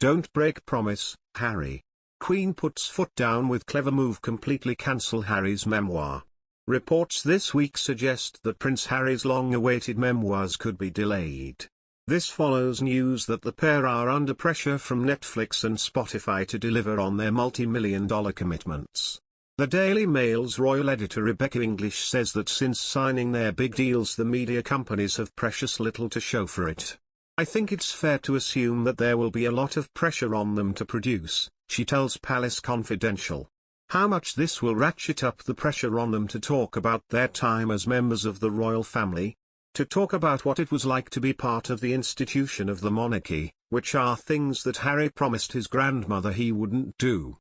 Don't break promise, Harry. Queen puts foot down with clever move completely cancel Harry's memoir. Reports this week suggest that Prince Harry's long-awaited memoirs could be delayed. This follows news that the pair are under pressure from Netflix and Spotify to deliver on their multi-million-dollar commitments. The Daily Mail's royal editor Rebecca English says that since signing their big deals the media companies have precious little to show for it. I think it's fair to assume that there will be a lot of pressure on them to produce, she tells Palace Confidential. How much this will ratchet up the pressure on them to talk about their time as members of the royal family? To talk about what it was like to be part of the institution of the monarchy, which are things that Harry promised his grandmother he wouldn't do.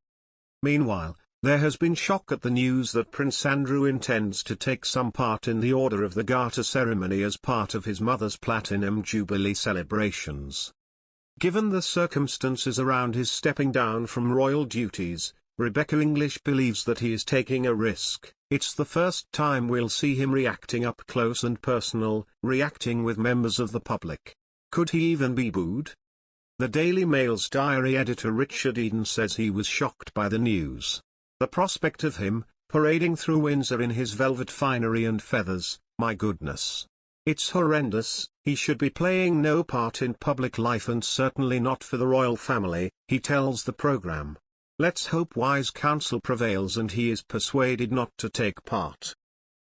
Meanwhile, there has been shock at the news that Prince Andrew intends to take some part in the Order of the Garter ceremony as part of his mother's Platinum Jubilee celebrations. Given the circumstances around his stepping down from royal duties, Rebecca English believes that he is taking a risk. It's the first time we'll see him reacting up close and personal, reacting with members of the public. Could he even be booed? The Daily Mail's diary editor Richard Eden says he was shocked by the news. The prospect of him, parading through Windsor in his velvet finery and feathers, my goodness. It's horrendous. He should be playing no part in public life and certainly not for the royal family, he tells the programme. Let's hope wise counsel prevails and he is persuaded not to take part.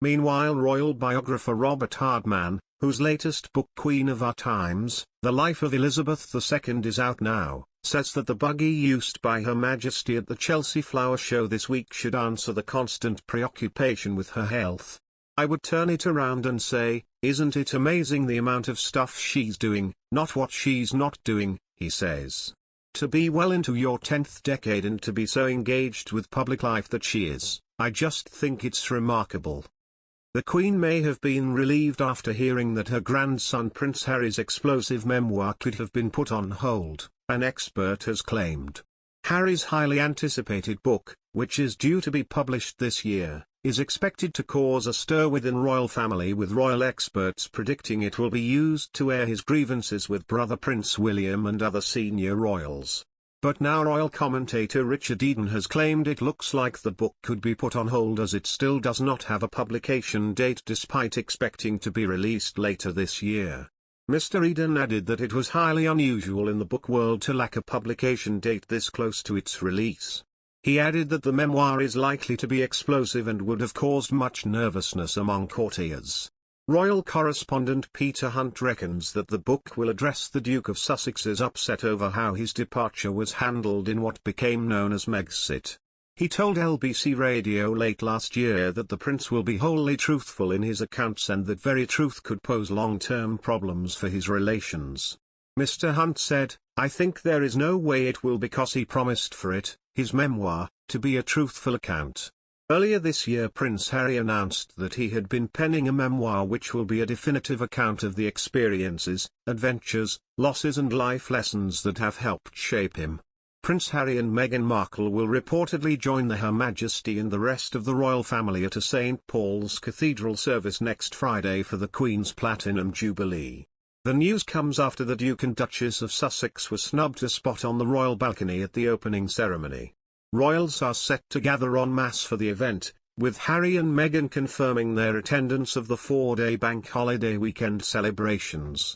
Meanwhile, royal biographer Robert Hardman, whose latest book Queen of Our Times, The Life of Elizabeth II is out now, says that the buggy used by Her Majesty at the Chelsea Flower Show this week should answer the constant preoccupation with her health. I would turn it around and say, isn't it amazing the amount of stuff she's doing, not what she's not doing, he says. To be well into your 10th decade and to be so engaged with public life that she is, I just think it's remarkable. The Queen may have been relieved after hearing that her grandson Prince Harry's explosive memoir could have been put on hold, an expert has claimed. Harry's highly anticipated book, which is due to be published this year, is expected to cause a stir within royal family, with royal experts predicting it will be used to air his grievances with brother Prince William and other senior royals. But now royal commentator Richard Eden has claimed it looks like the book could be put on hold as it still does not have a publication date despite expecting to be released later this year. Mr. Eden added that it was highly unusual in the book world to lack a publication date this close to its release. He added that the memoir is likely to be explosive and would have caused much nervousness among courtiers. Royal correspondent Peter Hunt reckons that the book will address the Duke of Sussex's upset over how his departure was handled in what became known as Megxit. He told LBC Radio late last year that the prince will be wholly truthful in his accounts and that very truth could pose long-term problems for his relations. Mr. Hunt said, I think there is no way it will, because he promised for it, his memoir, to be a truthful account. Earlier this year Prince Harry announced that he had been penning a memoir which will be a definitive account of the experiences, adventures, losses and life lessons that have helped shape him. Prince Harry and Meghan Markle will reportedly join Her Majesty and the rest of the royal family at a St. Paul's Cathedral service next Friday for the Queen's Platinum Jubilee. The news comes after the Duke and Duchess of Sussex were snubbed a spot on the royal balcony at the opening ceremony. Royals are set to gather en masse for the event, with Harry and Meghan confirming their attendance of the 4-day bank holiday weekend celebrations.